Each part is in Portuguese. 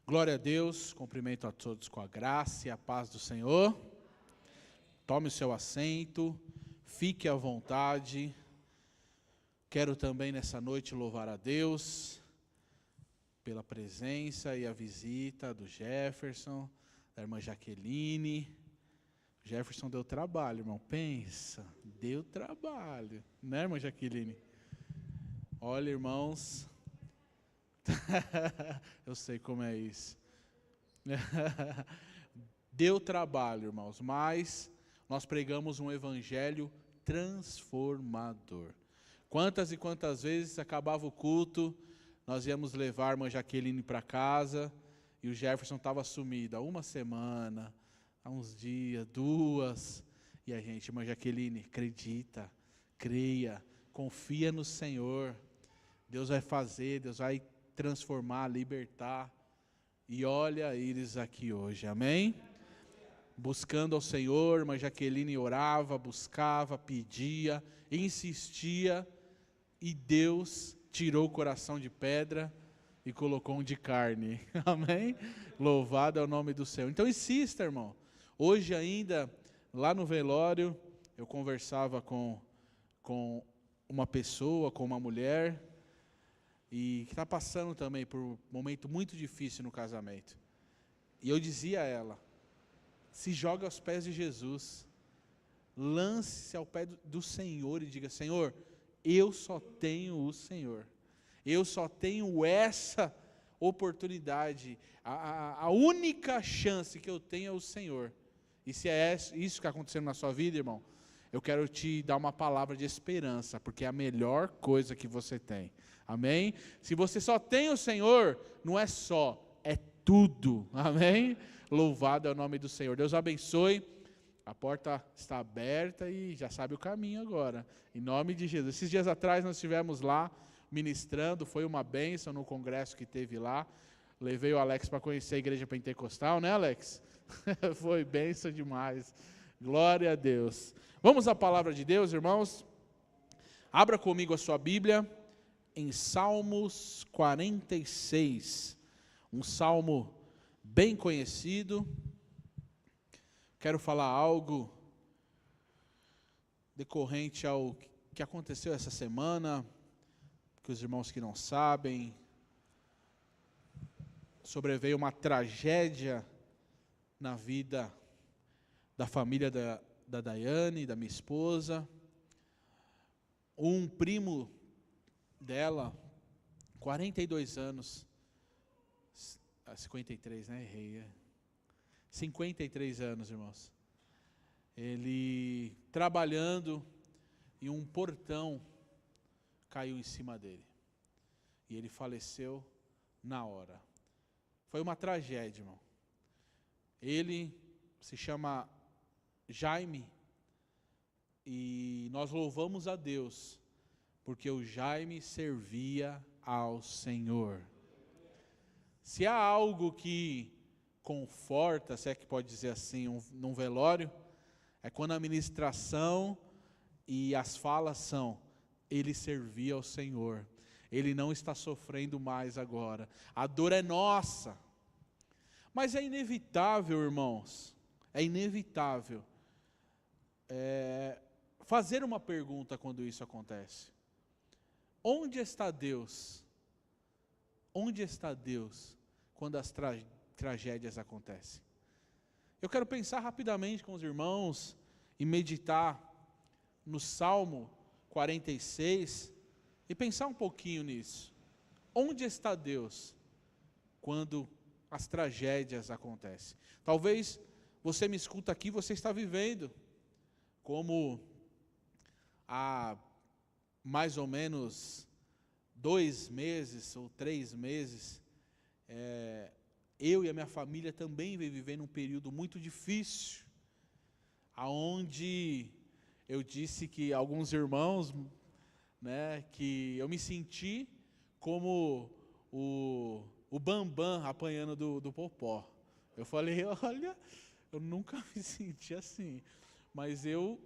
Glória a Deus, cumprimento a todos com a graça e a paz do Senhor. Tome o seu assento, fique à vontade. Quero também nessa noite louvar a Deus pela presença e a visita do Jefferson, da irmã Jaqueline. Jefferson deu trabalho, irmão, pensa, deu trabalho, né, irmã Jaqueline? Olha, irmãos, eu sei como é isso. Deu trabalho, irmãos, mas nós pregamos um evangelho transformador. Quantas e quantas vezes acabava o culto, nós íamos levar a irmã Jaqueline para casa e o Jefferson estava sumido há uma semana, há uns dias, 2, e a gente, irmã Jaqueline, acredita, creia, confia no Senhor, Deus vai fazer, Deus vai transformar, libertar, e olha eles aqui hoje, amém? Buscando ao Senhor, irmã Jaqueline orava, buscava, pedia, insistia, e Deus tirou o coração de pedra e colocou um de carne, amém? Louvado é o nome do Senhor. Então insista, irmão. Hoje ainda, lá no velório, eu conversava com uma pessoa, com uma mulher, e que está passando também por um momento muito difícil no casamento. E eu dizia a ela, se joga aos pés de Jesus, lance-se ao pé do Senhor e diga, Senhor, eu só tenho o Senhor, eu só tenho essa oportunidade, a única chance que eu tenho é o Senhor. E se é isso que está acontecendo na sua vida, irmão, eu quero te dar uma palavra de esperança, porque é a melhor coisa que você tem. Amém? Se você só tem o Senhor, não é só, é tudo. Amém? Louvado é o nome do Senhor. Deus abençoe. A porta está aberta e já sabe o caminho agora. Em nome de Jesus. Esses dias atrás nós estivemos lá ministrando, foi uma bênção no congresso que teve lá. Levei o Alex para conhecer a igreja pentecostal, né, Alex? Foi bênção demais. Glória a Deus. Vamos à palavra de Deus, irmãos. Abra comigo a sua Bíblia em Salmos 46. Um salmo bem conhecido. Quero falar algo decorrente ao que aconteceu essa semana, que os irmãos que não sabem, sobreveio uma tragédia na vida da família da Daiane, da minha esposa. Um primo dela, 42 anos, 53, né? Errei. 53 anos, irmãos. Ele trabalhando e um portão caiu em cima dele. E ele faleceu na hora. Foi uma tragédia, irmão. Ele se chama Jaime e nós louvamos a Deus porque o Jaime servia ao Senhor. Se há algo que conforta, se é que pode dizer assim, num velório, é quando a ministração e as falas são, ele servia ao Senhor, ele não está sofrendo mais agora, a dor é nossa, mas é inevitável, irmãos, é inevitável fazer uma pergunta quando isso acontece. Onde está Deus? Onde está Deus quando as tragédias acontecem? Eu quero pensar rapidamente com os irmãos e meditar no Salmo 46 e pensar um pouquinho nisso. Onde está Deus quando as tragédias acontecem? Talvez você me escuta aqui, você está vivendo como há mais ou menos 2 meses ou 3 meses, eu e a minha família também vem vivendo um período muito difícil, aonde eu disse que alguns irmãos, né, que eu me senti como o Bambam apanhando do Popó. Eu falei, olha, eu nunca me senti assim, mas eu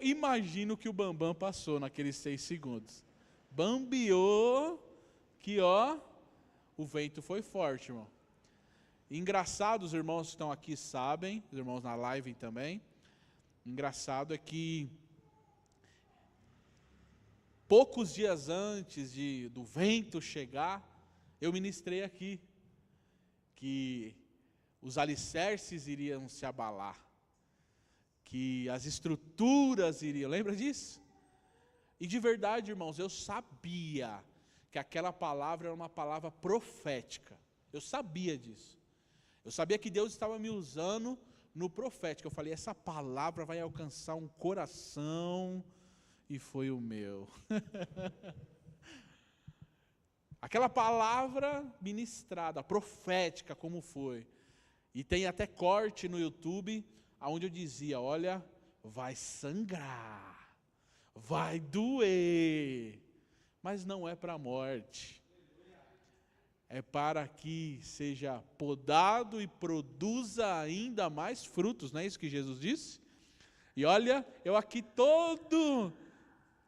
imagino que o Bambam passou naqueles 6 segundos. Bambiou, que ó, o vento foi forte, irmão. Engraçado, os irmãos que estão aqui sabem, os irmãos na live também, engraçado é que poucos dias antes do vento chegar, eu ministrei aqui, que os alicerces iriam se abalar, que as estruturas iriam, lembra disso? E de verdade, irmãos, eu sabia que aquela palavra era uma palavra profética, eu sabia disso. Eu sabia que Deus estava me usando no profético. Eu falei, essa palavra vai alcançar um coração, e foi o meu. Aquela palavra ministrada, profética como foi. E tem até corte no YouTube, onde eu dizia, olha, vai sangrar, vai doer, mas não é para a morte. É para que seja podado e produza ainda mais frutos, não é isso que Jesus disse? E olha, eu aqui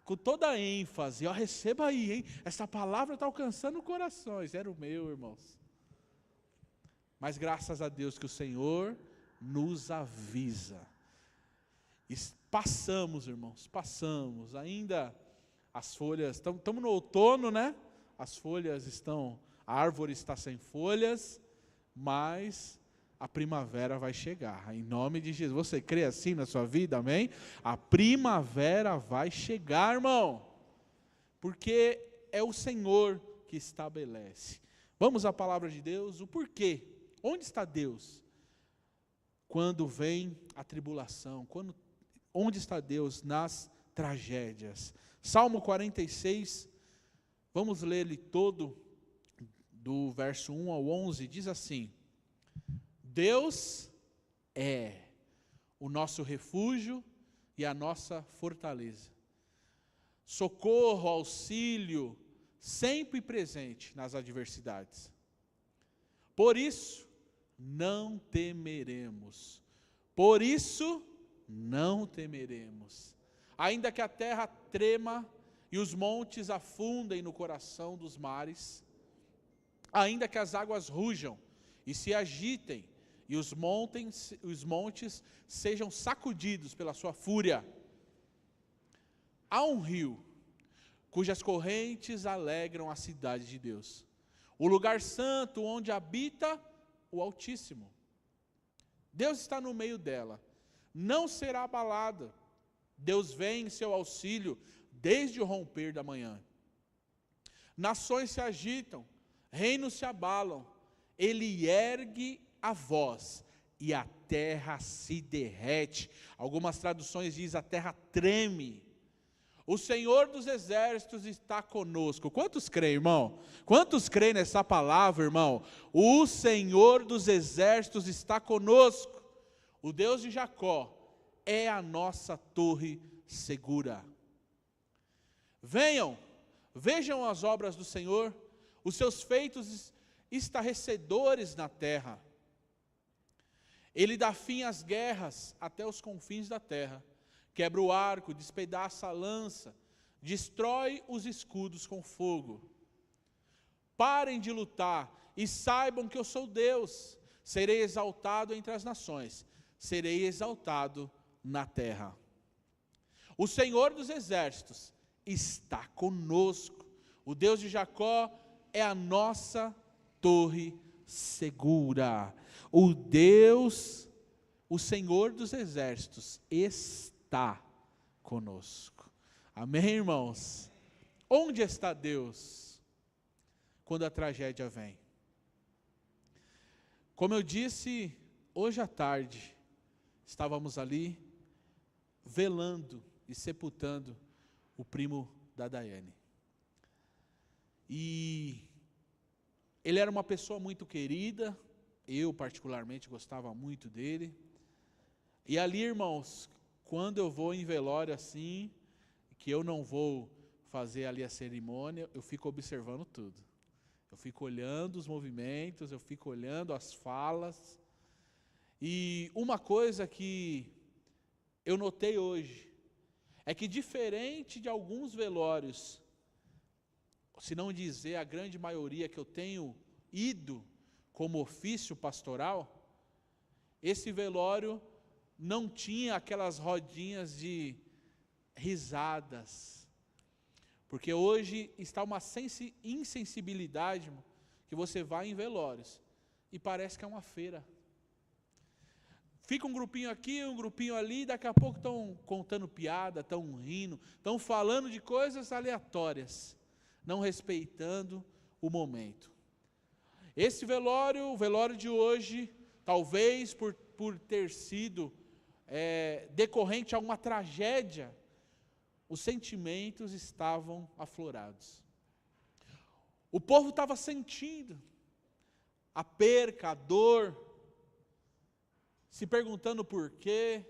com toda a ênfase, ó, receba aí, hein? Essa palavra está alcançando corações, era o meu, irmãos. Mas graças a Deus que o Senhor nos avisa. E passamos, irmãos, passamos, ainda as folhas, estamos no outono, né? As folhas estão... A árvore está sem folhas, mas a primavera vai chegar, em nome de Jesus. Você crê assim na sua vida, amém? A primavera vai chegar, irmão, porque é o Senhor que estabelece. Vamos à palavra de Deus, o porquê. Onde está Deus? Quando vem a tribulação, onde está Deus nas tragédias? Salmo 46, vamos ler ele todo, do verso 1 ao 11, diz assim: Deus é o nosso refúgio e a nossa fortaleza, socorro, auxílio, sempre presente nas adversidades. Por isso, não temeremos. Por isso, não temeremos. Ainda que a terra trema e os montes afundem no coração dos mares, ainda que as águas rujam e se agitem, e os montes sejam sacudidos pela sua fúria. Há um rio, cujas correntes alegram a cidade de Deus, o lugar santo onde habita o Altíssimo. Deus está no meio dela, não será abalada. Deus vem em seu auxílio desde o romper da manhã. Nações se agitam, reinos se abalam, ele ergue a voz e a terra se derrete. Algumas traduções dizem a terra treme. O Senhor dos exércitos está conosco. Quantos creem, irmão? Quantos creem nessa palavra, irmão? O Senhor dos exércitos está conosco. O Deus de Jacó é a nossa torre segura. Venham, vejam as obras do Senhor, os seus feitos estarrecedores na terra. Ele dá fim às guerras até os confins da terra, quebra o arco, despedaça a lança, destrói os escudos com fogo. Parem de lutar e saibam que eu sou Deus. Serei exaltado entre as nações, serei exaltado na terra. O Senhor dos exércitos está conosco. O Deus de Jacó é a nossa torre segura. O Senhor dos exércitos está conosco. Amém, irmãos? Onde está Deus quando a tragédia vem? Como eu disse, hoje à tarde, estávamos ali velando e sepultando o primo da Daiane. E ele era uma pessoa muito querida, eu particularmente gostava muito dele. E ali, irmãos, quando eu vou em velório assim, que eu não vou fazer ali a cerimônia, eu fico observando tudo. Eu fico olhando os movimentos, eu fico olhando as falas. E uma coisa que eu notei hoje, é que diferente de alguns velórios, se não dizer a grande maioria que eu tenho ido como ofício pastoral, esse velório não tinha aquelas rodinhas de risadas, porque hoje está uma insensibilidade, irmão, que você vai em velórios e parece que é uma feira. Fica um grupinho aqui, um grupinho ali, daqui a pouco estão contando piada, estão rindo, estão falando de coisas aleatórias, não respeitando o momento. Esse velório, o velório de hoje, talvez por ter sido decorrente a uma tragédia, os sentimentos estavam aflorados. O povo estava sentindo a perca, a dor, se perguntando por quê,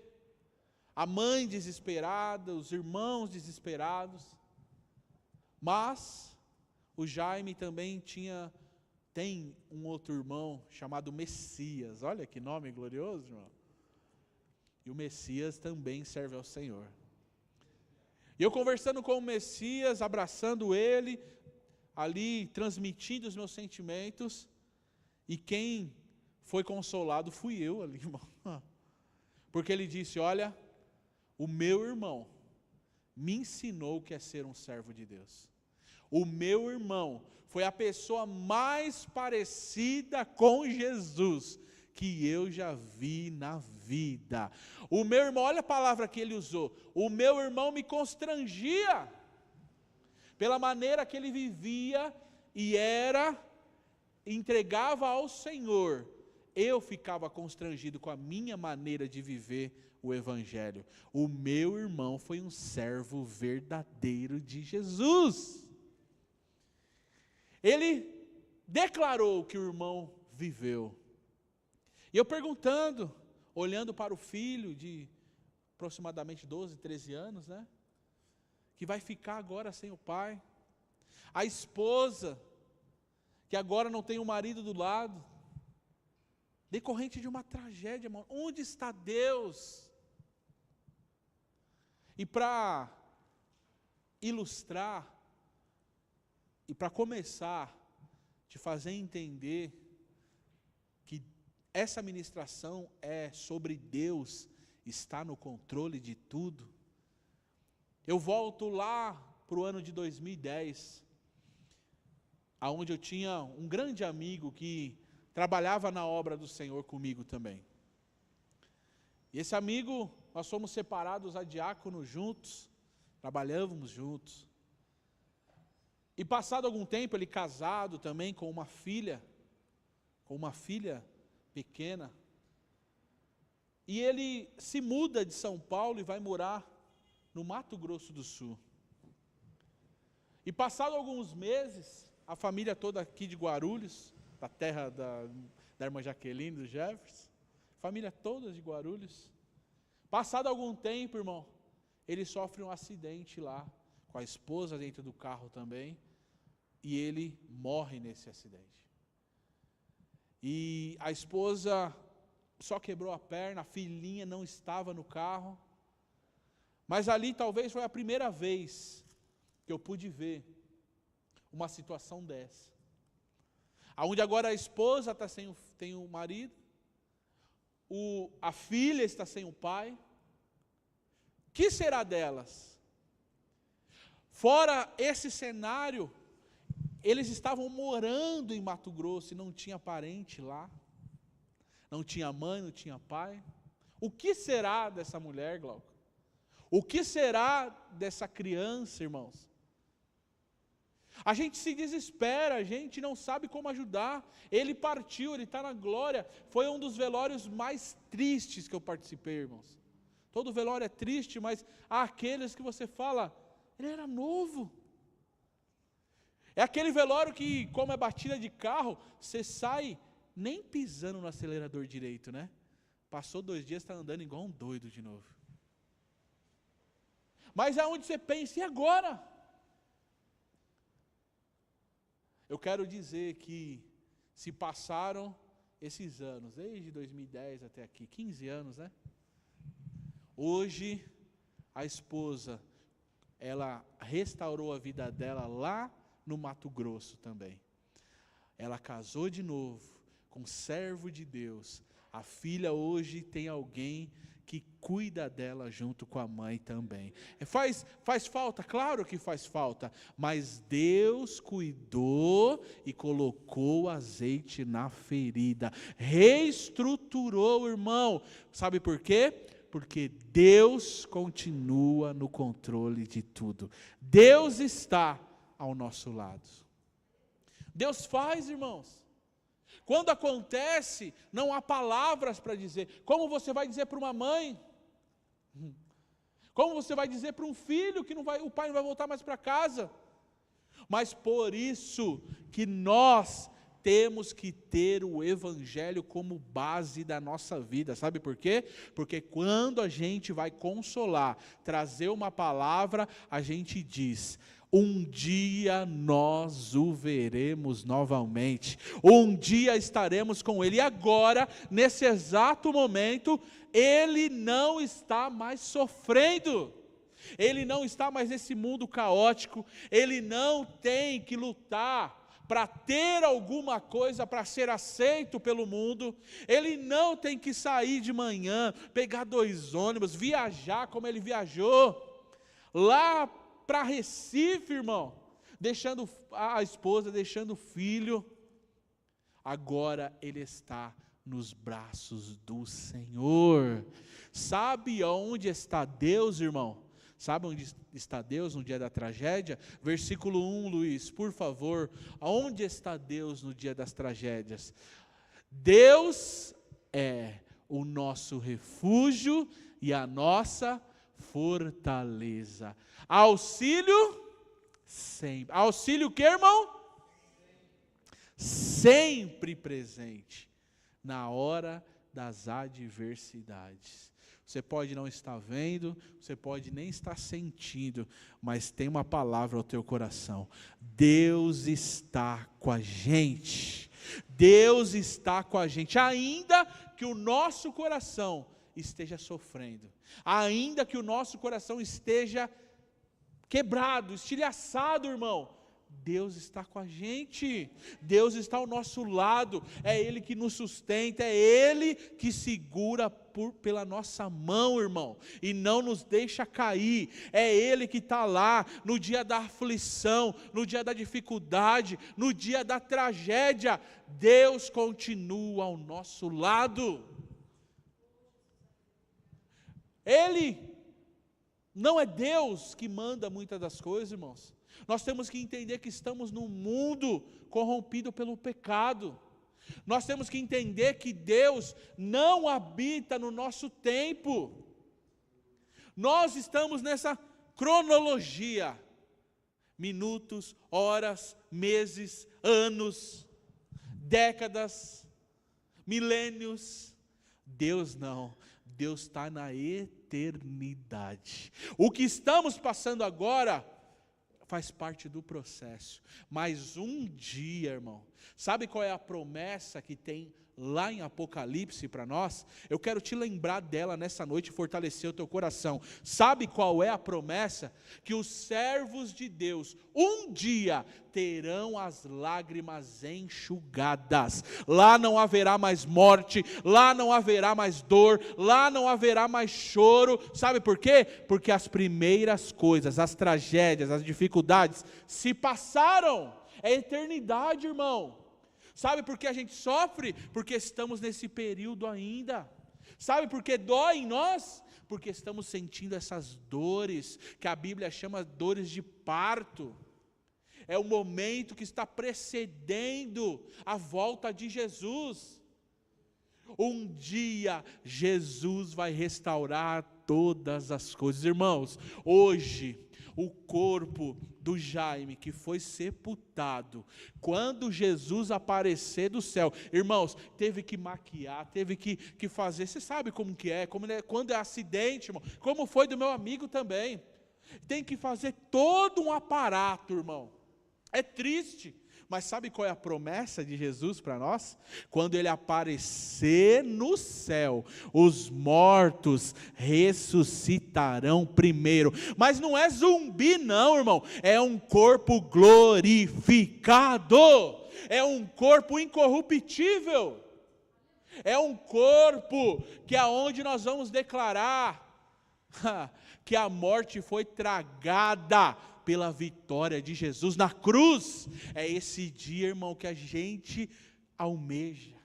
a mãe desesperada, os irmãos desesperados, mas o Jaime também tem um outro irmão chamado Messias, olha que nome glorioso, irmão, e o Messias também serve ao Senhor. E eu conversando com o Messias, abraçando ele, ali transmitindo os meus sentimentos, e quem foi consolado fui eu ali, irmão. Porque ele disse, olha, o meu irmão me ensinou o que é ser um servo de Deus. O meu irmão foi a pessoa mais parecida com Jesus que eu já vi na vida. O meu irmão, olha a palavra que ele usou, o meu irmão me constrangia pela maneira que ele vivia e entregava ao Senhor. Eu ficava constrangido com a minha maneira de viver o Evangelho. O meu irmão foi um servo verdadeiro de Jesus. Ele declarou o que o irmão viveu. E eu perguntando, olhando para o filho de aproximadamente 12, 13 anos, né? Que vai ficar agora sem o pai. A esposa, que agora não tem o marido do lado. Decorrente de uma tragédia, irmão. Onde está Deus? E para ilustrar, e para começar, te fazer entender que essa ministração é sobre Deus, está no controle de tudo. Eu volto lá para o ano de 2010, aonde eu tinha um grande amigo que trabalhava na obra do Senhor comigo também. E esse amigo, nós fomos separados a diácono juntos, trabalhávamos juntos. E passado algum tempo, ele casado também com uma filha pequena. E ele se muda de São Paulo e vai morar no Mato Grosso do Sul. E passado alguns meses, a família toda aqui de Guarulhos, da terra da irmã Jaqueline, do Jefferson, família toda de Guarulhos. Passado algum tempo, irmão, ele sofre um acidente lá, com a esposa dentro do carro também, e ele morre nesse acidente. E a esposa só quebrou a perna, a filhinha não estava no carro, mas ali talvez foi a primeira vez que eu pude ver uma situação dessa. Onde agora a esposa tem o marido, a filha está sem o pai. O que será delas? Fora esse cenário, eles estavam morando em Mato Grosso e não tinha parente lá. Não tinha mãe, não tinha pai. O que será dessa mulher, Glauco? O que será dessa criança, irmãos? A gente se desespera, a gente não sabe como ajudar. Ele partiu, ele está na glória. Foi um dos velórios mais tristes que eu participei, irmãos. Todo velório é triste, mas há aqueles que você fala, ele era novo. É aquele velório que, como é batida de carro, você sai nem pisando no acelerador direito, né? Passou 2 dias, está andando igual um doido de novo. Mas é onde você pensa, e agora? Eu quero dizer que se passaram esses anos, desde 2010 até aqui, 15 anos, né? Hoje, a esposa, ela restaurou a vida dela lá no Mato Grosso também. ela casou de novo com um servo de Deus. A filha hoje tem alguém que cuida dela junto com a mãe também. Faz falta? Claro que faz falta, mas Deus cuidou e colocou azeite na ferida, reestruturou, irmão. Sabe por quê? Porque Deus continua no controle de tudo. Deus está ao nosso lado. Deus faz, irmãos. Quando acontece, não há palavras para dizer. Como você vai dizer para uma mãe? Como você vai dizer para um filho que o pai não vai voltar mais para casa? Mas por isso que nós temos que ter o Evangelho como base da nossa vida. Sabe por quê? Porque quando a gente vai consolar, trazer uma palavra, a gente diz: um dia nós o veremos novamente, um dia estaremos com Ele. E agora, nesse exato momento, Ele não está mais sofrendo, Ele não está mais nesse mundo caótico, Ele não tem que lutar para ter alguma coisa para ser aceito pelo mundo, Ele não tem que sair de manhã, pegar 2 ônibus, viajar como Ele viajou, lá para Recife, irmão, deixando a esposa, deixando o filho. Agora Ele está nos braços do Senhor. Sabe onde está Deus, irmão? Sabe onde está Deus no dia da tragédia? Versículo 1, Luiz, por favor. Onde está Deus no dia das tragédias? Deus é o nosso refúgio e a nossa fortaleza. Auxílio sempre. Auxílio o que, irmão? Sempre presente na hora das adversidades. Você pode não estar vendo, você pode nem estar sentindo, mas tem uma palavra ao teu coração: Deus está com a gente. Deus está com a gente, ainda que o nosso coração esteja sofrendo, ainda que o nosso coração esteja quebrado, estilhaçado, irmão, Deus está com a gente, Deus está ao nosso lado, é Ele que nos sustenta, é Ele que segura pela nossa mão, irmão, e não nos deixa cair, é Ele que está lá, no dia da aflição, no dia da dificuldade, no dia da tragédia, Deus continua ao nosso lado. Ele não é Deus que manda muitas das coisas, irmãos. Nós temos que entender que estamos num mundo corrompido pelo pecado. Nós temos que entender que Deus não habita no nosso tempo. Nós estamos nessa cronologia. Minutos, horas, meses, anos, décadas, milênios. Deus não. Deus está na eternidade. O que estamos passando agora faz parte do processo, mas um dia, irmão, sabe qual é a promessa que tem lá em Apocalipse para nós? Eu quero te lembrar dela nessa noite e fortalecer o teu coração. Sabe qual é a promessa? Que os servos de Deus um dia terão as lágrimas enxugadas. Lá não haverá mais morte, lá não haverá mais dor, lá não haverá mais choro. Sabe por quê? Porque as primeiras coisas, as tragédias, as dificuldades se passaram. É eternidade, irmão. Sabe por que a gente sofre? Porque estamos nesse período ainda. Sabe por que dói em nós? Porque estamos sentindo essas dores, que a Bíblia chama dores de parto. É o momento que está precedendo a volta de Jesus. Um dia Jesus vai restaurar todas as coisas. Irmãos, hoje o corpo do Jaime que foi sepultado, quando Jesus aparecer do céu, irmãos, teve que maquiar, teve que fazer, você sabe como que é, quando é acidente, irmão, como foi do meu amigo também, tem que fazer todo um aparato, irmão. É triste, Mas sabe qual é a promessa de Jesus para nós? Quando Ele aparecer no céu, os mortos ressuscitarão primeiro. Mas não é zumbi não, irmão. É um corpo glorificado. É um corpo incorruptível. É um corpo que é onde nós vamos declarar que a morte foi tragada pela vitória de Jesus na cruz. É esse dia, irmão, que a gente almeja.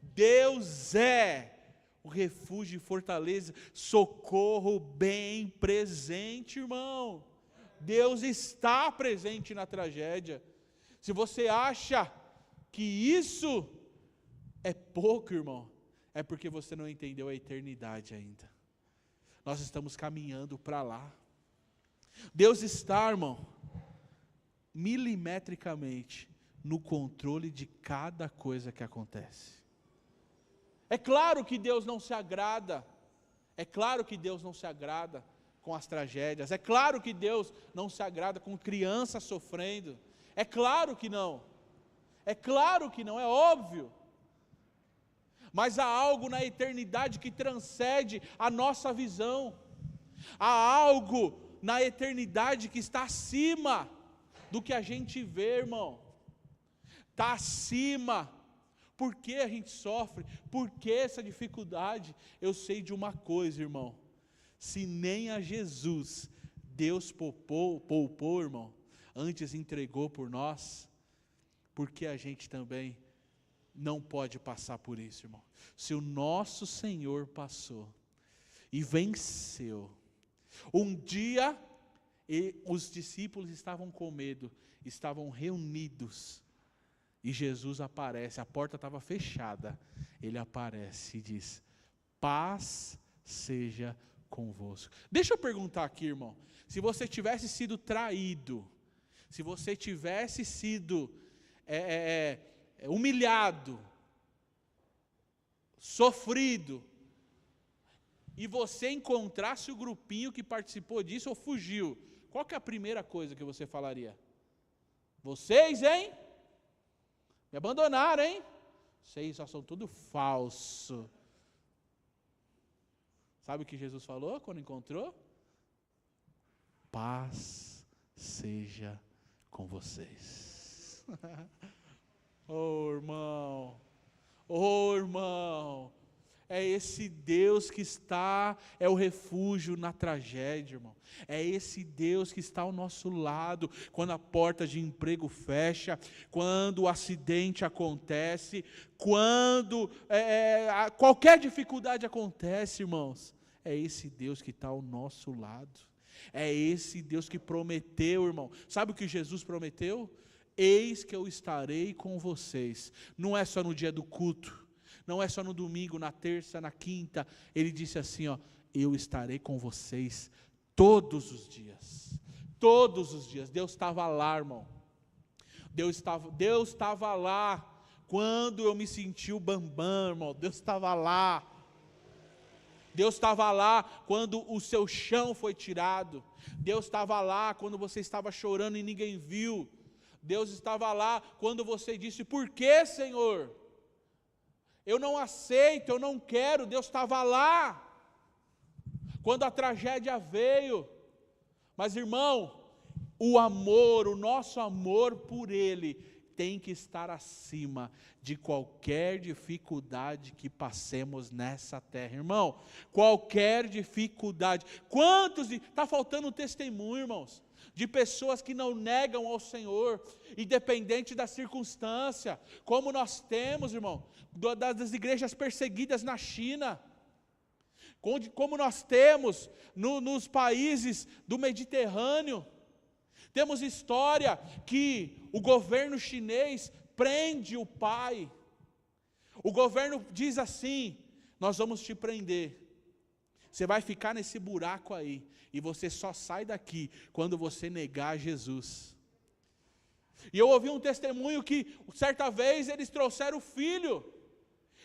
Deus é o refúgio e fortaleza, socorro bem presente, irmão. Deus está presente na tragédia. Se você acha que isso é pouco, irmão, é porque você não entendeu a eternidade ainda. Nós estamos caminhando para lá. Deus está, irmão, milimetricamente no controle de cada coisa que acontece. É claro que Deus não se agrada, com as tragédias, é claro que Deus não se agrada com crianças sofrendo, é claro que não, é óbvio. Mas há algo na eternidade que transcende a nossa visão, há algo na eternidade que está acima do que a gente vê, irmão. Está acima. Por que a gente sofre? Por que essa dificuldade? Eu sei de uma coisa, irmão. Se nem a Jesus Deus poupou, irmão, antes entregou por nós, porque a gente também não pode passar por isso, irmão. Se o nosso Senhor passou e venceu, um dia os discípulos estavam com medo, estavam reunidos, e Jesus aparece, a porta estava fechada, Ele aparece e diz: paz seja convosco. Deixa eu perguntar aqui, irmão, se você tivesse sido traído, se você tivesse sido humilhado, sofrido, e você encontrasse o grupinho que participou disso ou fugiu, qual que é a primeira coisa que você falaria? Vocês, hein? Me abandonaram, hein? Vocês só são tudo falso. Sabe o que Jesus falou quando encontrou? Paz seja com vocês. Oh, irmão, é esse Deus que está, é o refúgio na tragédia, irmão. É esse Deus que está ao nosso lado, quando a porta de emprego fecha, quando o acidente acontece, quando qualquer dificuldade acontece, irmãos. É esse Deus que está ao nosso lado. É esse Deus que prometeu, irmão. Sabe o que Jesus prometeu? Eis que eu estarei com vocês. Não é só no dia do culto, não é só no domingo, na terça, na quinta. Ele disse assim, ó: eu estarei com vocês todos os dias. Todos os dias. Deus estava lá, irmão. Deus estava lá quando eu me senti o bambam, irmão. Deus estava lá. Deus estava lá quando o seu chão foi tirado. Deus estava lá quando você estava chorando e ninguém viu. Deus estava lá quando você disse: por que, Senhor? Eu não aceito, eu não quero. Deus estava lá quando a tragédia veio. Mas, irmão, o amor, o nosso amor por Ele tem que estar acima de qualquer dificuldade que passemos nessa terra, irmão. Qualquer dificuldade. Está faltando testemunho, irmãos, de pessoas que não negam ao Senhor, independente da circunstância, como nós temos, irmão, das igrejas perseguidas na China, como nós temos nos países do Mediterrâneo. Temos história que o governo chinês prende o pai. O governo diz assim: nós vamos te prender. Você vai ficar nesse buraco aí. E você só sai daqui quando você negar Jesus. E eu ouvi um testemunho que, certa vez, eles trouxeram o filho.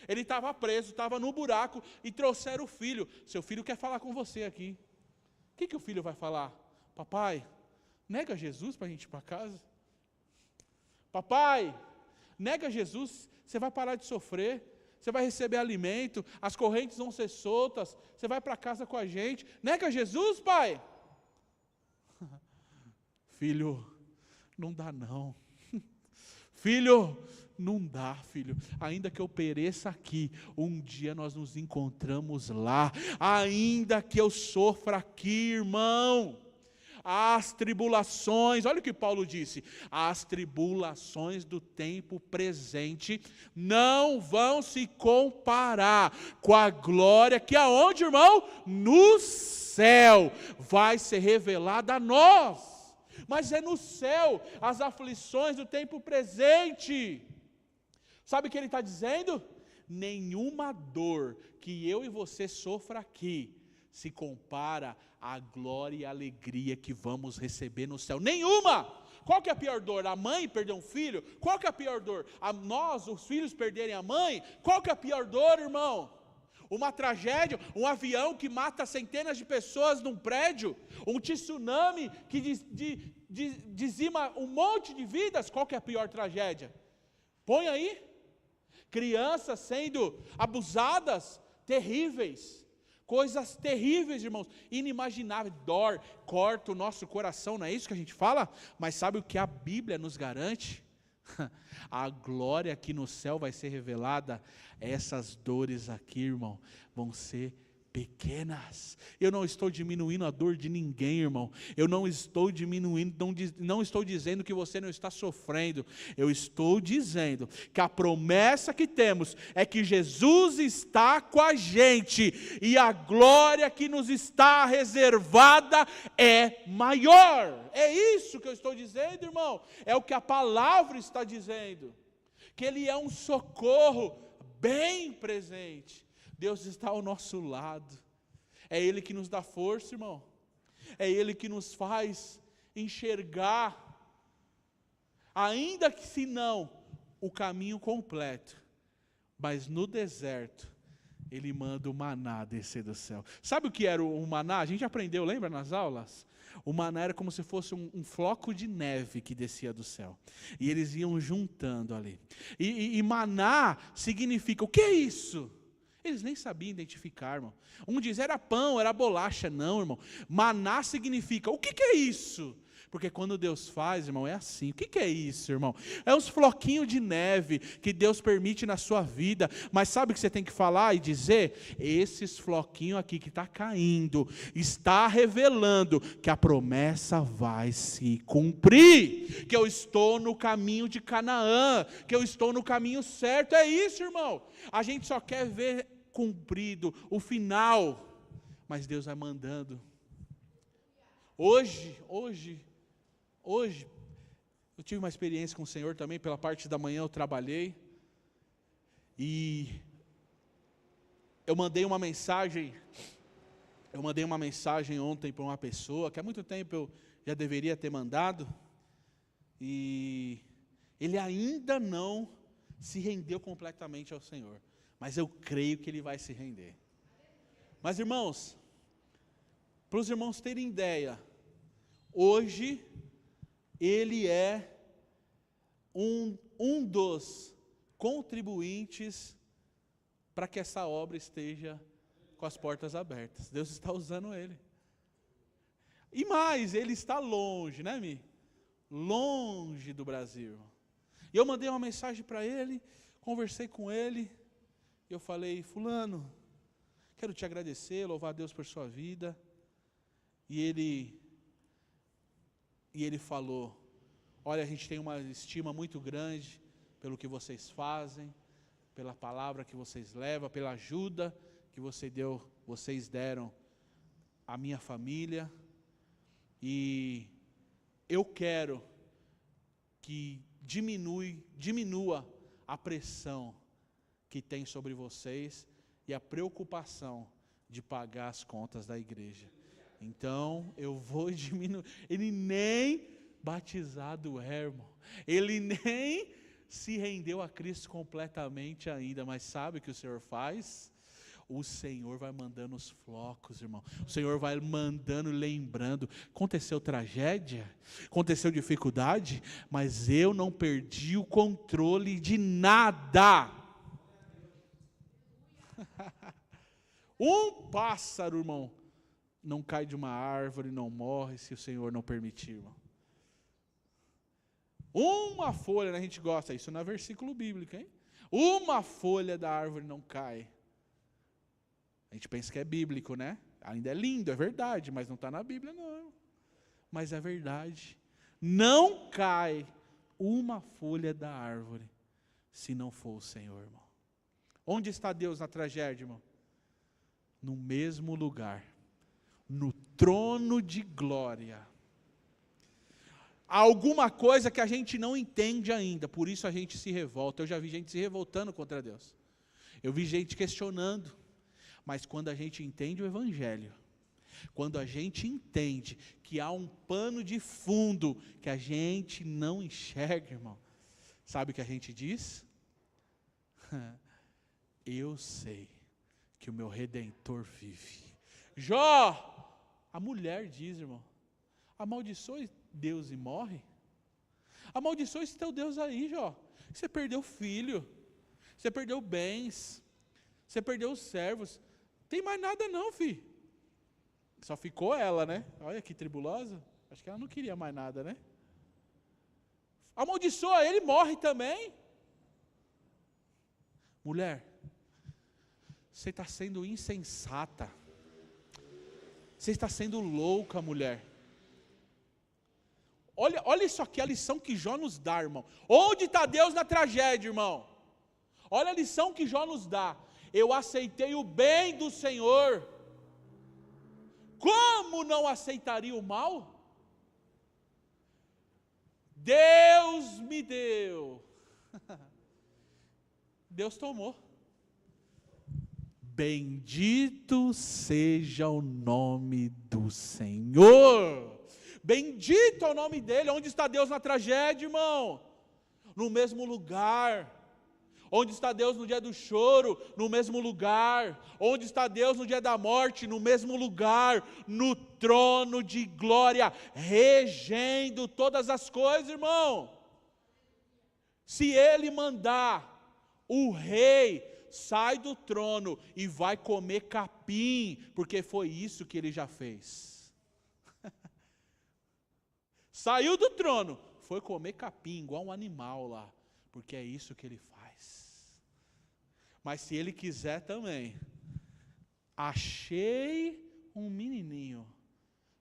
Ele estava preso, estava no buraco, e trouxeram o filho. Seu filho quer falar com você aqui. O que o filho vai falar? Papai, nega Jesus para a gente ir para casa? Papai, nega Jesus, você vai parar de sofrer, você vai receber alimento, as correntes vão ser soltas, você vai para casa com a gente. Nega Jesus, pai? Filho, não dá não. Filho, não dá, filho. Ainda que eu pereça aqui, um dia nós nos encontramos lá. Ainda que eu sofra aqui, irmão. As tribulações, olha o que Paulo disse, as tribulações do tempo presente não vão se comparar com a glória que aonde, irmão? No céu vai ser revelada a nós. Mas é no céu as aflições do tempo presente. Sabe o que ele está dizendo? Nenhuma dor que eu e você sofra aqui se compara à glória e alegria que vamos receber no céu. Nenhuma! Qual que é a pior dor? A mãe perder um filho? Qual que é a pior dor? Nós, os filhos, perderem a mãe? Qual que é a pior dor, irmão? Uma tragédia, um avião que mata centenas de pessoas num prédio, um tsunami que dizima um monte de vidas, qual que é a pior tragédia? Põe aí, crianças sendo abusadas, terríveis, coisas terríveis, irmãos, inimagináveis, dor, corta o nosso coração, não é isso que a gente fala? Mas sabe o que a Bíblia nos garante? A glória aqui no céu vai ser revelada, essas dores aqui, irmão, vão ser pequenas. Eu não estou diminuindo a dor de ninguém, irmão. Eu não estou diminuindo, não estou dizendo que você não está sofrendo. Eu estou dizendo que a promessa que temos é que Jesus está com a gente e a glória que nos está reservada é maior. É isso que eu estou dizendo, irmão. É o que a palavra está dizendo. Que Ele é um socorro bem presente. Deus está ao nosso lado, é Ele que nos dá força, irmão, é Ele que nos faz enxergar, ainda que se não, o caminho completo, mas no deserto, Ele manda o maná descer do céu. Sabe o que era o maná? A gente aprendeu, lembra nas aulas? O maná era como se fosse um floco de neve que descia do céu, e eles iam juntando ali, e maná significa, o que é isso? Eles nem sabiam identificar, irmão. Um diz, era pão, era bolacha. Não, irmão. Maná significa, o que é isso? Porque quando Deus faz, irmão, é assim. O que é isso, irmão? É uns floquinhos de neve que Deus permite na sua vida. Mas sabe o que você tem que falar e dizer? Esses floquinhos aqui que está caindo, está revelando que a promessa vai se cumprir. Que eu estou no caminho de Canaã. Que eu estou no caminho certo. É isso, irmão. A gente só quer ver cumprido o final. Mas Deus vai mandando. Hoje, eu tive uma experiência com o Senhor também, pela parte da manhã eu trabalhei, e eu mandei uma mensagem ontem para uma pessoa, que há muito tempo eu já deveria ter mandado, e ele ainda não se rendeu completamente ao Senhor, mas eu creio que ele vai se render. Mas irmãos, para os irmãos terem ideia, hoje, ele é um dos contribuintes para que essa obra esteja com as portas abertas. Deus está usando ele. E mais, ele está longe, né, Mi? Longe do Brasil. E eu mandei uma mensagem para ele, conversei com ele, e eu falei, fulano, quero te agradecer, louvar a Deus por sua vida. E ele falou, olha, a gente tem uma estima muito grande pelo que vocês fazem, pela palavra que vocês levam, pela ajuda que vocês deram à minha família, e eu quero que diminua a pressão que tem sobre vocês e a preocupação de pagar as contas da igreja. Então, eu vou diminuir. Ele nem batizado é, irmão. Ele nem se rendeu a Cristo completamente ainda. Mas sabe o que o Senhor faz? O Senhor vai mandando os flocos, irmão. O Senhor vai mandando, lembrando. Aconteceu tragédia, aconteceu dificuldade, mas eu não perdi o controle de nada. Um pássaro, irmão, não cai de uma árvore, não morre se o Senhor não permitir, irmão. Uma folha, né, a gente gosta, isso não é versículo bíblico, hein? Uma folha da árvore não cai. A gente pensa que é bíblico, né? Ainda é lindo, é verdade, mas não está na Bíblia, não. Mas é verdade. Não cai uma folha da árvore, se não for o Senhor, irmão. Onde está Deus na tragédia, irmão? No mesmo lugar, no trono de glória. Há alguma coisa que a gente não entende ainda, por isso a gente se revolta. Eu já vi gente se revoltando contra Deus. Eu vi gente questionando. Mas quando a gente entende o Evangelho, quando a gente entende que há um pano de fundo que a gente não enxerga, irmão, sabe o que a gente diz? Eu sei que o meu Redentor vive. Jó, a mulher diz, irmão, amaldiçoe Deus e morre? Amaldiçoe esse teu Deus aí, Jó. Você perdeu filho, você perdeu bens, você perdeu os servos. Tem mais nada não, filho. Só ficou ela, né? Olha que tribulosa. Acho que ela não queria mais nada, né? Amaldiçoa ele, morre também. Mulher, você está sendo insensata. Você está sendo louca, mulher. Olha isso aqui, a lição que Jó nos dá, irmão. Onde está Deus na tragédia, irmão? Olha a lição que Jó nos dá. Eu aceitei o bem do Senhor. Como não aceitaria o mal? Deus me deu. Deus tomou. Bendito seja o nome do Senhor. Bendito é o nome dele. Onde está Deus na tragédia, irmão? No mesmo lugar. Onde está Deus no dia do choro? No mesmo lugar. Onde está Deus no dia da morte? No mesmo lugar. No trono de glória, regendo todas as coisas, irmão. Se Ele mandar, o rei sai do trono e vai comer capim, porque foi isso que Ele já fez. Saiu do trono, foi comer capim, igual um animal lá, porque é isso que Ele faz. Mas se Ele quiser também, achei um menininho,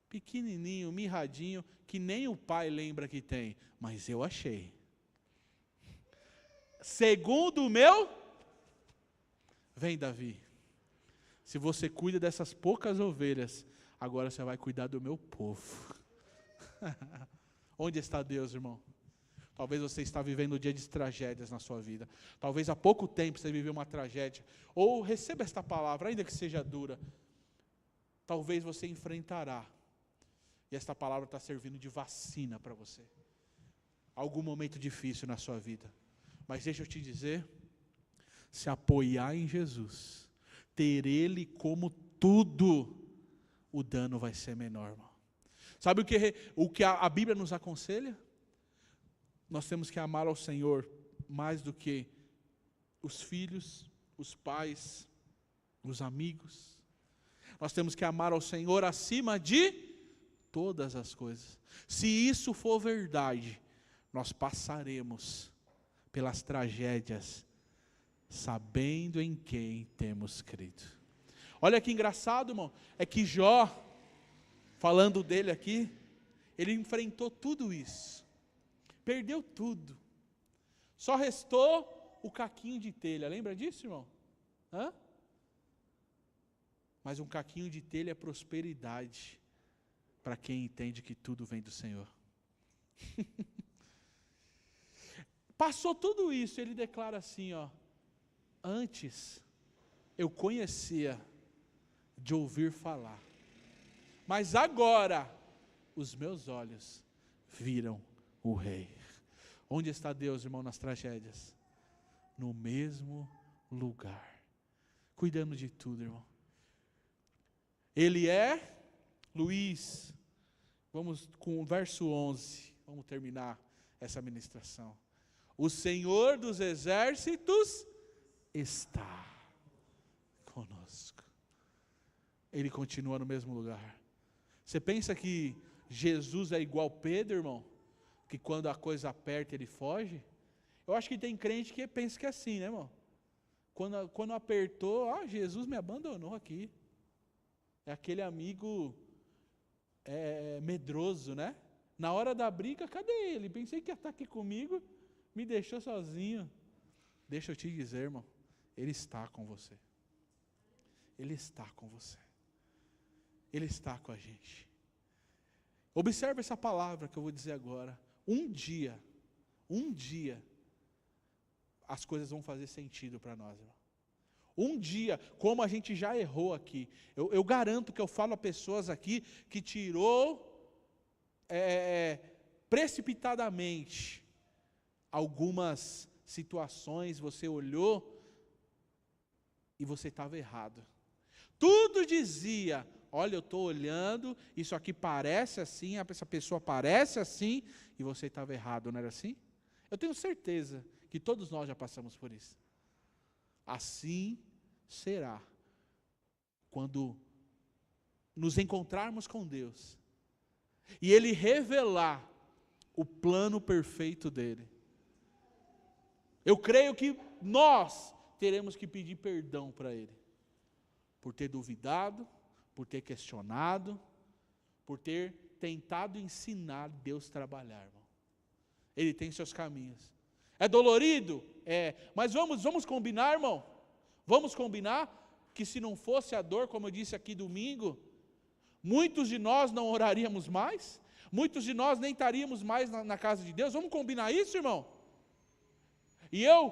pequenininho, mirradinho, que nem o pai lembra que tem, mas eu achei. Segundo o meu, vem Davi, se você cuida dessas poucas ovelhas, agora você vai cuidar do meu povo. Onde está Deus, irmão? Talvez você está vivendo um dia de tragédias na sua vida. Talvez há pouco tempo você viveu uma tragédia. Ou receba esta palavra, ainda que seja dura. Talvez você enfrentará. E esta palavra está servindo de vacina para você. Algum momento difícil na sua vida. Mas deixa eu te dizer, se apoiar em Jesus, ter Ele como tudo, o dano vai ser menor, irmão. Sabe o que a Bíblia nos aconselha? Nós temos que amar ao Senhor mais do que os filhos, os pais, os amigos. Nós temos que amar ao Senhor acima de todas as coisas. Se isso for verdade, nós passaremos pelas tragédias, sabendo em quem temos crido. Olha que engraçado, irmão, é que Jó, falando dele aqui, ele enfrentou tudo isso. Perdeu tudo. Só restou o caquinho de telha. Lembra disso, irmão? Hã? Mas um caquinho de telha é prosperidade para quem entende que tudo vem do Senhor. Passou tudo isso, ele declara assim, ó: antes eu conhecia de ouvir falar, mas agora os meus olhos viram o Rei. Onde está Deus, irmão, nas tragédias? No mesmo lugar. cuidando de tudo, irmão. Ele é, Luiz, vamos com o verso 11, vamos terminar essa ministração. O Senhor dos exércitos está conosco. Ele continua no mesmo lugar. Você pensa que Jesus é igual Pedro, irmão? Que quando a coisa aperta ele foge? Eu acho que tem crente que pensa que é assim, né, irmão? Quando apertou, Jesus me abandonou aqui. É aquele amigo medroso, né? Na hora da briga, cadê ele? Pensei que ia estar aqui comigo, me deixou sozinho. Deixa eu te dizer, irmão, Ele está com você. Ele está com você. Ele está com a gente. Observe essa palavra que eu vou dizer agora. Um dia, as coisas vão fazer sentido para nós, irmão. Um dia, como a gente já errou aqui, eu garanto que eu falo a pessoas aqui que tirou precipitadamente algumas situações, você olhou e você estava errado. Tudo dizia, olha, eu estou olhando, isso aqui parece assim, essa pessoa parece assim, e você estava errado, não era assim? Eu tenho certeza que todos nós já passamos por isso. Assim será quando nos encontrarmos com Deus e Ele revelar o plano perfeito dEle. Eu creio que nós teremos que pedir perdão para Ele, por ter duvidado, por ter questionado, por ter tentado ensinar Deus a trabalhar, irmão. Ele tem seus caminhos. É dolorido? É, mas vamos combinar, irmão? Vamos combinar que se não fosse a dor, como eu disse aqui domingo, muitos de nós não oraríamos mais, muitos de nós nem estaríamos mais na casa de Deus. Vamos combinar isso, irmão? E eu,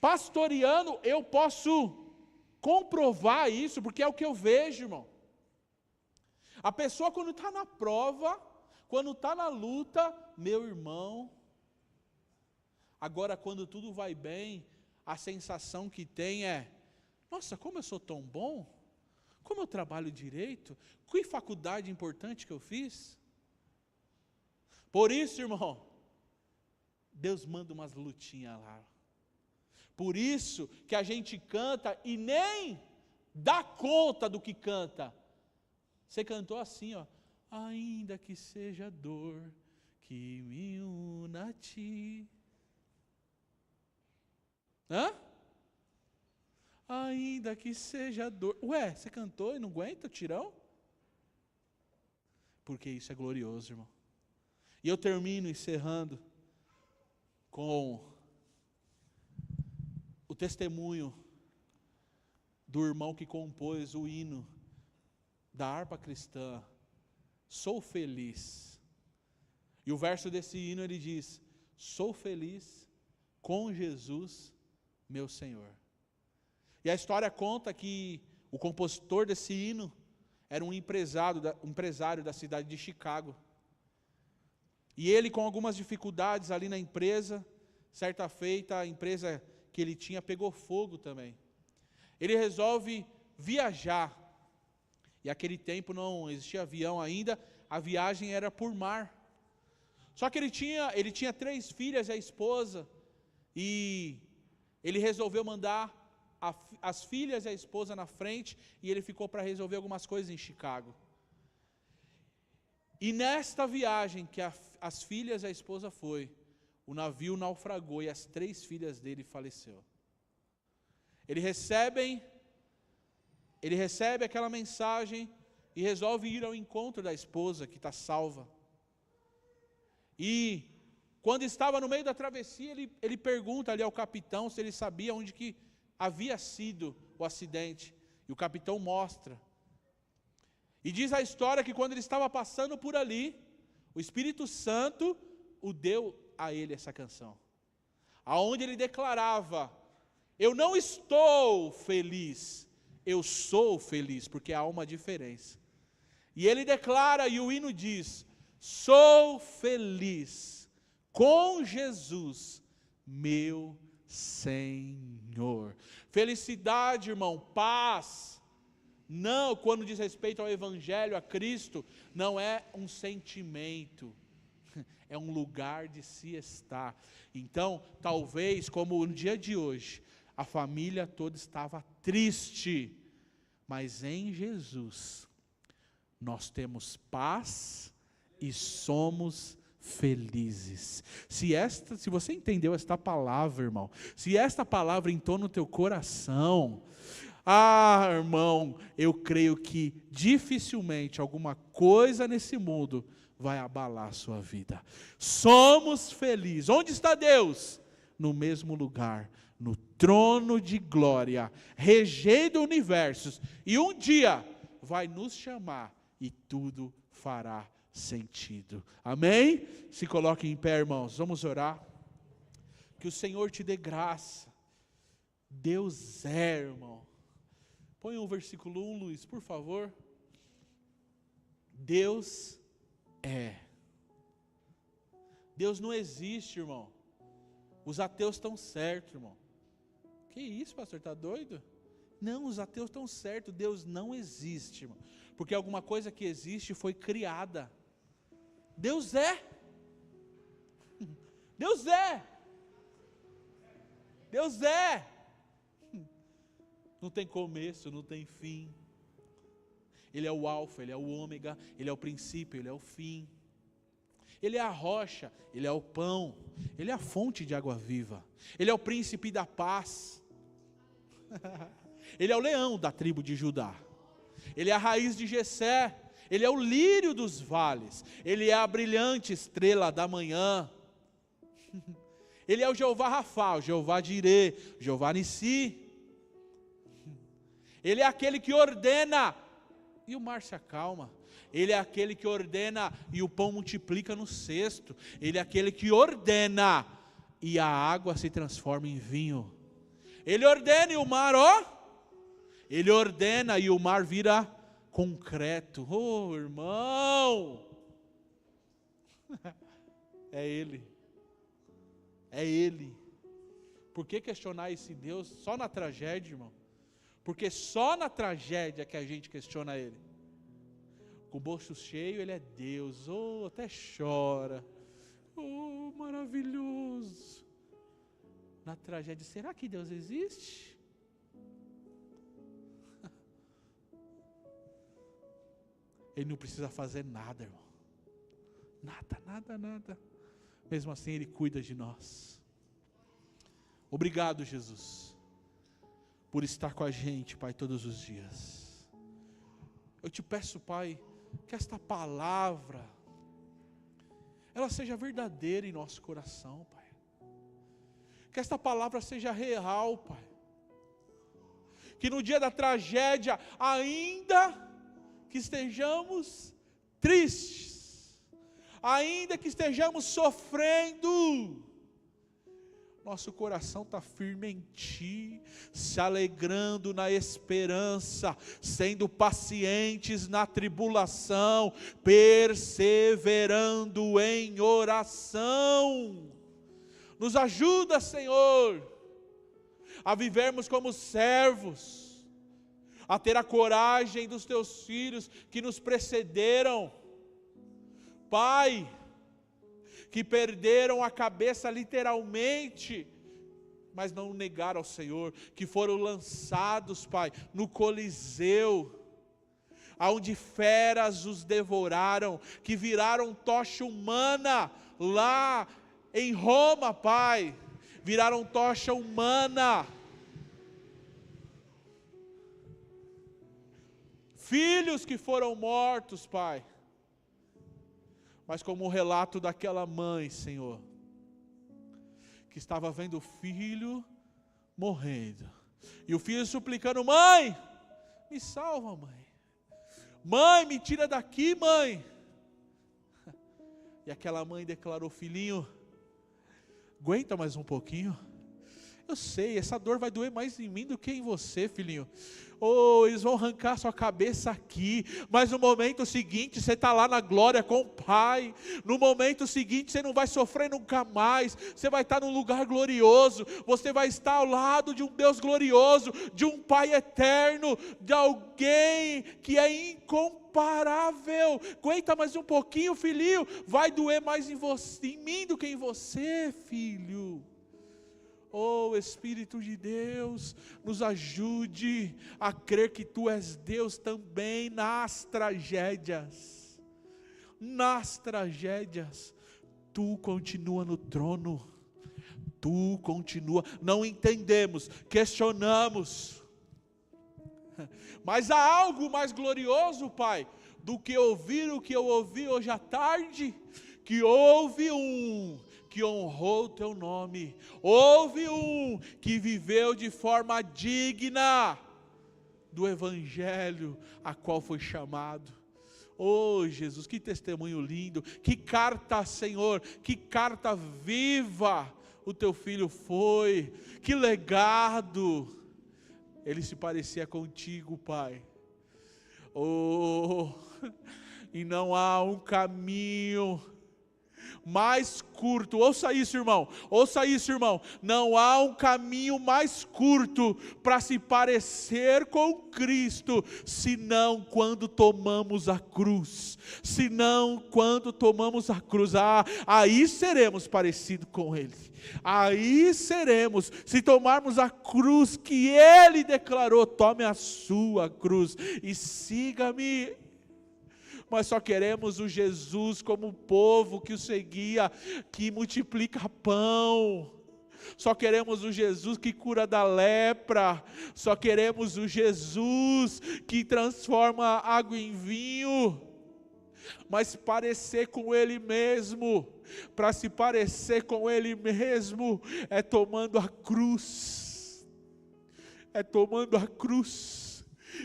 pastoreando, eu posso comprovar isso, porque é o que eu vejo, irmão. A pessoa quando está na prova, quando está na luta, meu irmão, agora quando tudo vai bem, a sensação que tem é, nossa, como eu sou tão bom, como eu trabalho direito, que faculdade importante que eu fiz. Por isso, irmão, Deus manda umas lutinhas lá. Por isso que a gente canta e nem dá conta do que canta. Você cantou assim, ó, ainda que seja dor que me una a ti. Hã? Ainda que seja dor. Ué, você cantou e não aguenta o tirão? Porque isso é glorioso, irmão. E eu termino encerrando com o testemunho do irmão que compôs o hino da harpa cristã, Sou Feliz. E o verso desse hino ele diz, sou feliz com Jesus, meu Senhor. E a história conta que o compositor desse hino era um empresário da cidade de Chicago. E ele, com algumas dificuldades ali na empresa, certa feita a empresa que ele tinha pegou fogo também. Ele resolve viajar. E naquele tempo não existia avião ainda, a viagem era por mar. Só que ele tinha 3 filhas e a esposa, e ele resolveu mandar as filhas e a esposa na frente, e ele ficou para resolver algumas coisas em Chicago. E nesta viagem que as filhas e a esposa foi, o navio naufragou e as 3 filhas dele faleceram. Ele recebe aquela mensagem e resolve ir ao encontro da esposa que está salva. E quando estava no meio da travessia, ele pergunta ali ao capitão se ele sabia onde que havia sido o acidente. E o capitão mostra. E diz a história que quando ele estava passando por ali, o Espírito Santo o deu a ele essa canção. Aonde ele declarava, eu não estou feliz, eu sou feliz, porque há uma diferença. E ele declara, e o hino diz, sou feliz com Jesus, meu Senhor. Senhor. Felicidade, irmão, paz. Não, quando diz respeito ao Evangelho, a Cristo, não é um sentimento, é um lugar de se estar. Então, talvez, como no dia de hoje, a família toda estava triste, mas em Jesus, nós temos paz e somos felizes. Se você entendeu esta palavra, irmão, se esta palavra entrou no teu coração, irmão, eu creio que dificilmente alguma coisa nesse mundo vai abalar a sua vida. Somos felizes. Onde está Deus? No mesmo lugar, no trono de glória, regendo o universo. E um dia vai nos chamar e tudo fará sentido. Amém? Se coloque em pé, irmãos. Vamos orar. Que o Senhor te dê graça. Deus é, irmão. Põe o versículo 1, Luiz, por favor. Deus é. Deus não existe, irmão. Os ateus estão certos, irmão. Que isso, pastor, está doido? Não, os ateus estão certos. Deus não existe, irmão. Porque alguma coisa que existe foi criada. Deus é. Deus é. Deus é. Não tem começo, não tem fim. Ele é o alfa, ele é o ômega, ele é o princípio, ele é o fim. Ele é a rocha, ele é o pão, ele é a fonte de água viva. Ele é o príncipe da paz. Ele é o leão da tribo de Judá. Ele é a raiz de Jessé. Ele é o lírio dos vales. Ele é a brilhante estrela da manhã. Ele é o Jeová Rafá, o Jeová Jirê, o Jeová Nissi. Ele é aquele que ordena e o mar se acalma. Ele é aquele que ordena e o pão multiplica no cesto. Ele é aquele que ordena e a água se transforma em vinho. Ele ordena e o mar, ele ordena e o mar vira concreto. Oh, irmão! É Ele. É Ele. Por que questionar esse Deus só na tragédia, irmão? Porque só na tragédia que a gente questiona Ele. Com o bolso cheio, Ele é Deus. Oh, até chora. Oh, maravilhoso. Na tragédia, será que Deus existe? Ele não precisa fazer nada, irmão. Nada. Mesmo assim, Ele cuida de nós. Obrigado, Jesus, por estar com a gente, Pai, todos os dias. Eu te peço, Pai, que esta palavra, ela seja verdadeira em nosso coração, Pai. Que esta palavra seja real, Pai. Que no dia da tragédia, ainda que estejamos tristes, ainda que estejamos sofrendo, nosso coração está firme em Ti, se alegrando na esperança, sendo pacientes na tribulação, perseverando em oração. Nos ajuda, Senhor, a vivermos como servos, a ter a coragem dos Teus filhos que nos precederam, Pai, que perderam a cabeça literalmente, mas não negaram ao Senhor, que foram lançados, Pai, no Coliseu, aonde feras os devoraram, que viraram tocha humana, lá em Roma, Pai, viraram tocha humana, filhos que foram mortos, Pai, mas como o relato daquela mãe, Senhor, que estava vendo o filho morrendo, e o filho suplicando: mãe, me salva, mãe, mãe, me tira daqui, mãe. E aquela mãe declarou: filhinho, aguenta mais um pouquinho, Eu sei, essa dor vai doer mais em mim do que em você, filhinho. Oh, eles vão arrancar sua cabeça aqui, mas no momento seguinte você está lá na glória com o Pai. No momento seguinte você não vai sofrer nunca mais, você vai estar num lugar glorioso, você vai estar ao lado de um Deus glorioso, de um Pai eterno, de alguém que é incomparável. Aguenta mais um pouquinho, filhinho, vai doer mais em você, em mim do que em você, filho. Oh, Espírito de Deus, nos ajude a crer que Tu és Deus também nas tragédias. Nas tragédias, Tu continua no trono. Tu continua, não entendemos, questionamos. Mas há algo mais glorioso, Pai, do que ouvir o que eu ouvi hoje à tarde, que houve um que honrou o Teu nome, houve um que viveu de forma digna do Evangelho a qual foi chamado. Oh Jesus, que testemunho lindo, que carta, Senhor, que carta viva o Teu Filho foi, que legado, ele se parecia contigo, Pai. Oh, e não há um caminho mais curto, ouça isso, irmão, não há um caminho mais curto para se parecer com Cristo, senão quando tomamos a cruz, aí seremos parecidos com Ele, aí seremos, se tomarmos a cruz que Ele declarou, tome a sua cruz e siga-me. Mas só queremos o Jesus como o povo que o seguia, que multiplica pão. Só queremos o Jesus que cura da lepra. Só queremos o Jesus que transforma água em vinho. Mas parecer com Ele mesmo, para se parecer com Ele mesmo, é tomando a cruz.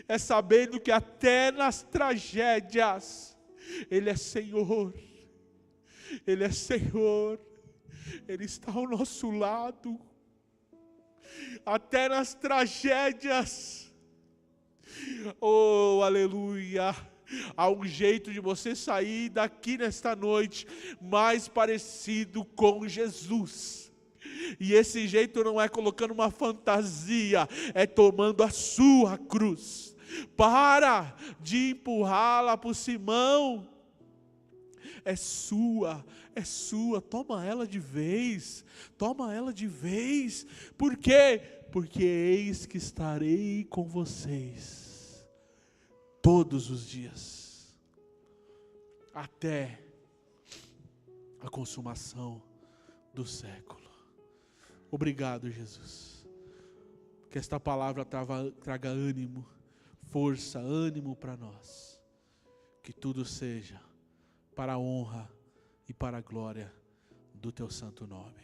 É sabendo que até nas tragédias, Ele é Senhor, Ele está ao nosso lado, até nas tragédias, oh aleluia, há um jeito de você sair daqui nesta noite, mais parecido com Jesus. E esse jeito não é colocando uma fantasia, é tomando a sua cruz. Para de empurrá-la para o Simão. É sua, toma ela de vez. Por quê? Porque eis que estarei com vocês todos os dias, até a consumação do século. Obrigado, Jesus, que esta palavra traga ânimo, força, ânimo para nós, que tudo seja para a honra e para a glória do Teu santo nome.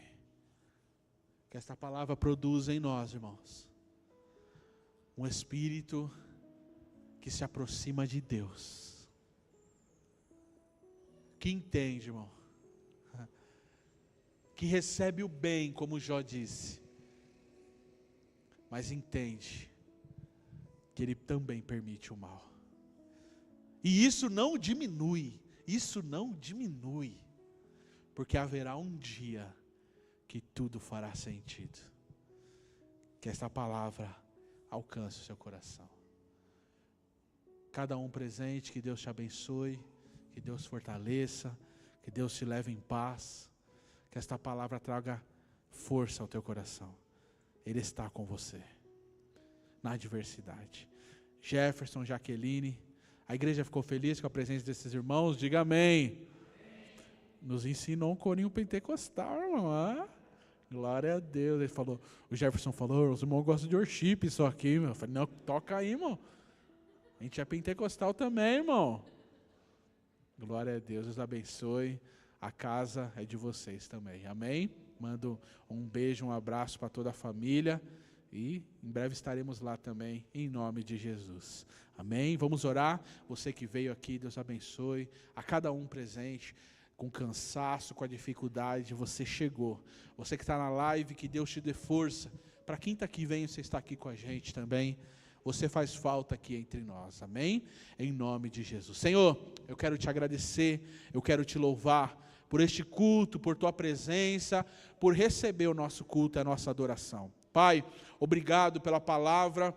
Que esta palavra produza em nós, irmãos, um espírito que se aproxima de Deus, que entende, irmão, que recebe o bem, como Jó disse, mas entende que Ele também permite o mal. E isso não diminui, porque haverá um dia que tudo fará sentido. Que esta palavra alcance o seu coração. Cada um presente, que Deus te abençoe, que Deus fortaleça, que Deus te leve em paz. Que esta palavra traga força ao teu coração. Ele está com você, na adversidade. Jefferson, Jaqueline, a igreja ficou feliz com a presença desses irmãos? Diga amém. Nos ensinou um corinho pentecostal, irmão. Glória a Deus. Ele falou, o Jefferson falou, os irmãos gostam de worship, isso aqui. Eu falei, não, toca aí, irmão. A gente é pentecostal também, irmão. Glória a Deus, Deus abençoe. A casa é de vocês também, amém? Mando um beijo, um abraço para toda a família. E em breve estaremos lá também, em nome de Jesus. Amém? Vamos orar. Você que veio aqui, Deus abençoe. A cada um presente. com cansaço, com a dificuldade, você chegou. Você que está na live, que Deus te dê força. Para quinta que vem, você está aqui com a gente também. Você faz falta aqui entre nós, amém? Em nome de Jesus. Senhor, eu quero te agradecer, eu quero te louvar por este culto, por tua presença, por receber o nosso culto e a nossa adoração. Pai, obrigado pela palavra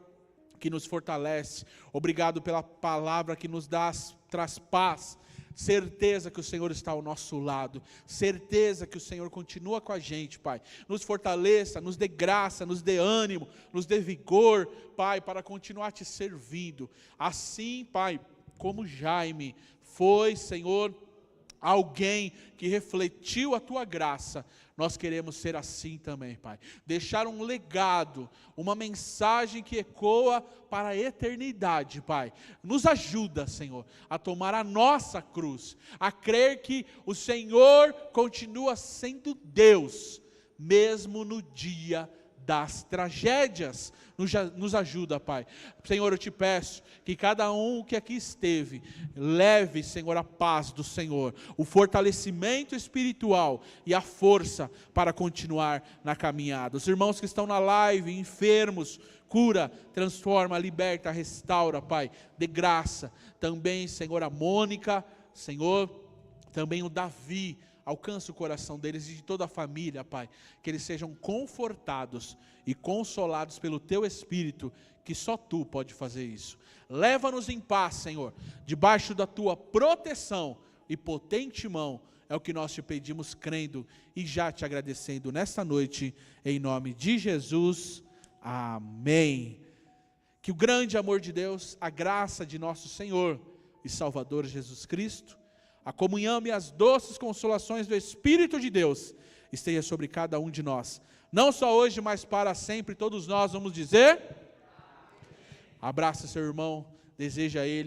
que nos fortalece, obrigado pela palavra que nos traz paz, certeza que o Senhor está ao nosso lado, certeza que o Senhor continua com a gente, Pai. Nos fortaleça, nos dê graça, nos dê ânimo, nos dê vigor, Pai, para continuar te servindo. Assim, Pai, como Jaime foi, Senhor, alguém que refletiu a tua graça, nós queremos ser assim também, Pai. Deixar um legado, uma mensagem que ecoa para a eternidade, Pai. Nos ajuda, Senhor, a tomar a nossa cruz, a crer que o Senhor continua sendo Deus, mesmo no dia das tragédias. Nos ajuda, Pai. Senhor, eu te peço que cada um que aqui esteve, leve, Senhor, a paz do Senhor, o fortalecimento espiritual e a força para continuar na caminhada. Os irmãos que estão na live, enfermos, cura, transforma, liberta, restaura, Pai, de graça. Também, Senhor, a Mônica, Senhor, também o Davi, alcança o coração deles e de toda a família, Pai, que eles sejam confortados e consolados pelo Teu Espírito, que só Tu pode fazer isso. Leva-nos em paz, Senhor, debaixo da Tua proteção e potente mão, é o que nós te pedimos crendo e já te agradecendo nesta noite, em nome de Jesus, amém. Que o grande amor de Deus, a graça de nosso Senhor e Salvador Jesus Cristo, a comunhão e as doces consolações do Espírito de Deus esteja sobre cada um de nós. Não só hoje, mas para sempre. Todos nós vamos dizer: abraça seu irmão, deseja a ele